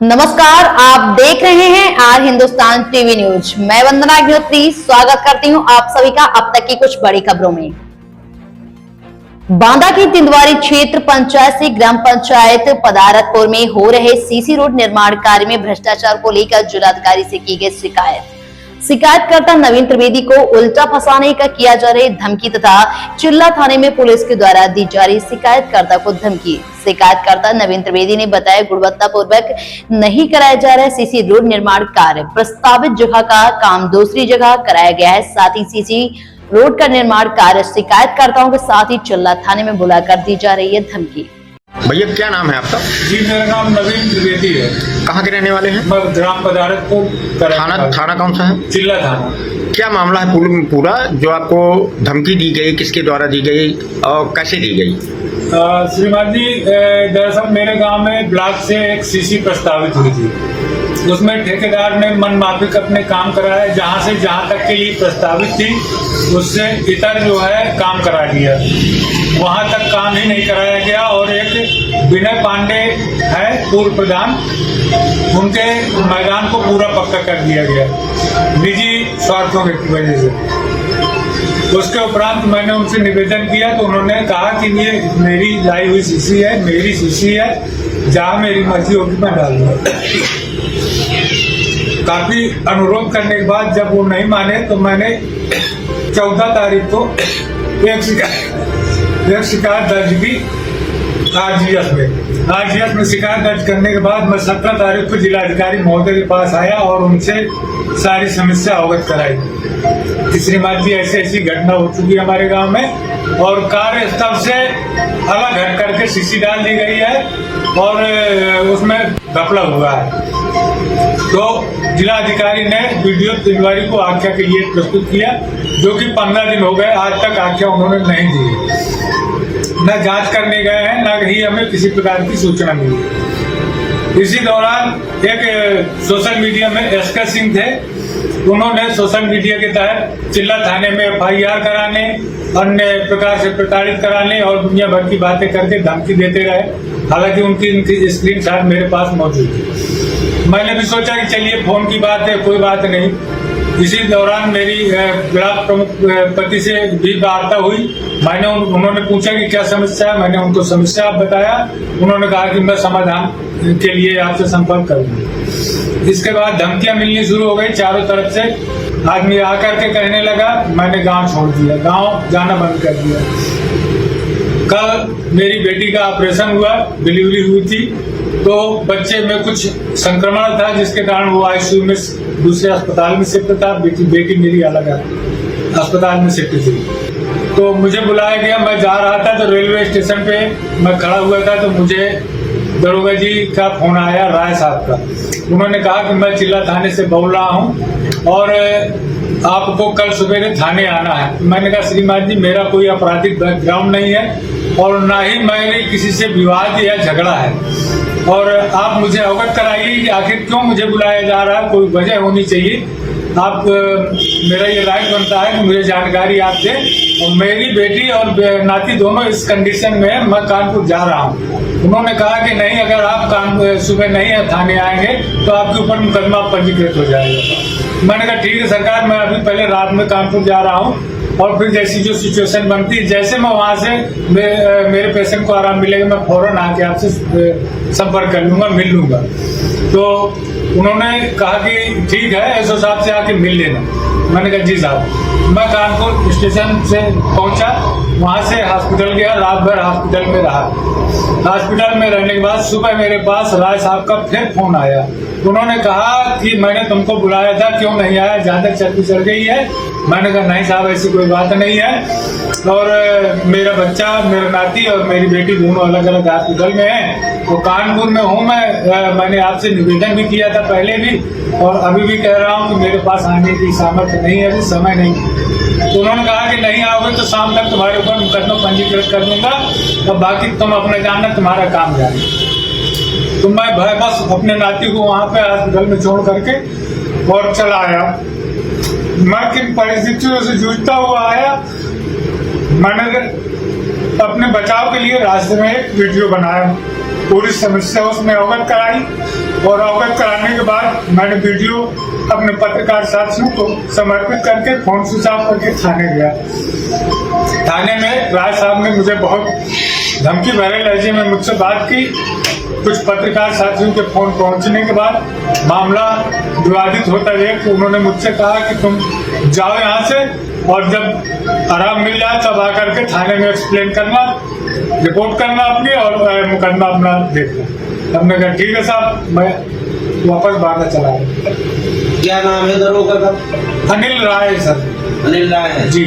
नमस्कार, आप देख रहे हैं आर हिंदुस्तान टीवी न्यूज। मैं वंदना अग्निहोत्री स्वागत करती हूं आप सभी का अब तक की कुछ बड़ी खबरों में। बांदा की तिंदवारी क्षेत्र पंचायत से ग्राम पंचायत पदारतपुर में हो रहे सीसी रोड निर्माण कार्य में भ्रष्टाचार को लेकर जिलाधिकारी से की गई शिकायतकर्ता नवीन त्रिवेदी को उल्टा फंसाने का किया जा रही धमकी तथा चिल्ला थाने में पुलिस के द्वारा दी जा रही शिकायतकर्ता को धमकी। शिकायतकर्ता नवीन त्रिवेदी ने बताया गुणवत्ता पूर्वक नहीं कराया जा रहा है सीसी रोड निर्माण कार्य, प्रस्तावित जगह का काम दूसरी जगह कराया गया है। साथ ही सीसी रोड का निर्माण कार्य शिकायतकर्ताओं के साथ ही चिल्ला थाने में बुलाकर दी जा रही है धमकी। भैया क्या नाम है आपका? जी मेरा नाम नवीन त्रिवेदी है। कहाँ के रहने वाले हैं? मैं ग्राम पदारतपुर। थाना कौन सा है? चिल्ला थाना। क्या मामला है पूरा जो आपको धमकी दी गई, किसके द्वारा दी गई और कैसे दी गई? श्रीमान जी, दरअसल मेरे गांव में ब्लॉक से एक सीसी प्रस्तावित हुई थी। उसमें ठेकेदार ने मन माफिक अपने काम कराया, जहां से जहां तक के लिए प्रस्तावित थी उससे इतर जो है काम करा दिया। वहां तक काम ही नहीं कराया गया और एक विनय पांडे है पूर्व प्रधान, उनके मैदान को पूरा पक्का कर दिया गया निजी स्वार्थों की वजह से। उसके उपरांत मैंने उनसे निवेदन किया तो उन्होंने कहा कि ये मेरी लाई हुई सीसी है, मेरी सीसी है, जहां मेरी मर्जी होगी मैं डाल दूंगा। काफी अनुरोध करने के बाद जब वो नहीं माने तो मैंने 14 तारीख को एक शिकायत दर्ज की आरजीएस में शिकायत दर्ज करने के बाद मैं 17 तारीख को जिलाधिकारी महोदय के पास आया और उनसे सारी समस्या अवगत कराई। श्रीमान जी, ऐसी ऐसी घटना हो चुकी है हमारे गांव में और कार्यस्थल से अलग हट करके सीसी डाल दी गई है और उसमें घपला हुआ है। तो जिलाधिकारी ने वीडियो तिवारी को आख्या के लिए प्रस्तुत किया, जो कि 15 दिन हो गए, आज तक आख्या उन्होंने नहीं दी। न जांच करने गए हैं, न ही हमें किसी प्रकार की सूचना मिली। इसी दौरान एक सोशल मीडिया में एसके सिंह थे, उन्होंने सोशल मीडिया के तहत चिल्ला थाने में FIR कराने, अन्य प्रकार से प्रताड़ित कराने और दुनिया भर की बातें करके धमकी देते रहे। हालांकि उनकी स्क्रीनशॉट मेरे पास मौजूद है। मैंने भी सोचा कि चलिए फोन की बात है, कोई बात नहीं। इसी दौरान मेरी ब्लॉक प्रमुख पति से भी वार्ता हुई। उन्होंने पूछा कि क्या समस्या है, मैंने उनको समस्या बताया। उन्होंने कहा कि मैं समाधान के लिए आपसे संपर्क करूंगा। इसके बाद धमकियां मिलनी शुरू हो गई चारों तरफ से। आदमी आकर के कहने लगा मैंने गांव छोड़ दिया, गांव जाना बंद कर दिया। कल मेरी बेटी का ऑपरेशन हुआ, डिलीवरी हुई थी, तो बच्चे में कुछ संक्रमण था जिसके कारण वो आईसीयू में दूसरे अस्पताल में शिफ्ट था। बेटी मेरी अलग अस्पताल में शिफ्ट थी। तो मुझे बुलाया गया, मैं जा रहा था तो रेलवे स्टेशन पे मैं खड़ा हुआ था तो मुझे दरोगा जी का फोन आया, राय साहब का। उन्होंने कहा कि मैं चिल्ला थाने से बोल रहा हूँ और आपको कल सवेरे थाने आना है। मैंने कहा श्रीमान जी, मेरा कोई आपराधिक बैकग्राउंड नहीं है और ना ही मैंने किसी से विवाद या झगड़ा है, और आप मुझे अवगत कराइए कि आखिर क्यों मुझे बुलाया जा रहा है, कोई वजह होनी चाहिए। आप मेरा ये राइट बनता है कि मुझे जानकारी आप दें। और मेरी बेटी और नाती दोनों इस कंडीशन में मैं कानपुर जा रहा हूँ। उन्होंने कहा कि नहीं, अगर आप सुबह नहीं थाने आएंगे तो आपके ऊपर मुकदमा पंजीकृत हो जाएगा। मैंने कहा ठीक है सरकार, मैं अभी पहले रात में कानपुर जा रहा हूँ और फिर जैसी जो सिचुएशन बनती है, जैसे मैं वहां से मेरे पेशेंट को आराम मिलेगा, मैं फौरन आके आपसे संपर्क कर लूंगा, मिल लूंगा। तो उन्होंने कहा कि ठीक है, एसओ साहब से आके मिल लेना। मैंने कहा जी साहब। मैं कानपुर स्टेशन से पहुंचा, वहां से हॉस्पिटल गया, रात भर हॉस्पिटल में रहा। हॉस्पिटल में रहने के बाद सुबह मेरे पास राय साहब का फिर फोन आया। उन्होंने कहा कि मैंने तुमको बुलाया था, क्यों नहीं आया, जहां तक चर्चा चल गई है। मैंने कहा नहीं साहब, ऐसी कोई बात नहीं है और मेरा बच्चा, मेरा नाती और मेरी बेटी दोनों अलग अलग हॉस्पिटल में हैं। तो कानपुर में हूँ मैंने आपसे निवेदन भी किया था पहले भी और अभी भी कह रहा हूँ कि मेरे पास आने की सामर्थ्य नहीं है, अभी समय नहीं। तो उन्होंने कहा कि नहीं आओगे तो शाम तक तुम्हारे ऊपर मुकदमा पंजीकृत कर दूंगा और बाकी तुम अपने जानना, तुम्हारा काम जाने। तो मैं बस अपने नाती को वहां पे हॉस्पिटल में छोड़ करके और चला आया। मैं किन परिस्थितियों से जूझता हुआ आया, मैंने अपने बचाव के लिए रास्ते में एक वीडियो बनाया, पूरी समस्या उसमें अवगत कराई और अवगत कराने के बाद मैंने वीडियो अपने पत्रकार साथियों को समर्पित करके फोन स्विच ऑफ करके थाने गया। थाने में राज साहब ने मुझे बहुत धमकी भरे लहजे में मुझसे बात की। कुछ पत्रकार साथियों के फोन पहुंचने के बाद मामला विवादित होता है तो उन्होंने मुझसे कहा कि तुम जाओ यहाँ से और जब आराम मिल जाए तब आकर के थाने में एक्सप्लेन करना, रिपोर्ट करना अपनी और मुकदमा अपना देखना। हमने कहा ठीक है साहब, मैं वापस बांधा चला गया। क्या नाम है दरोगा का? अनिल राय सर। अनिल राय है जी।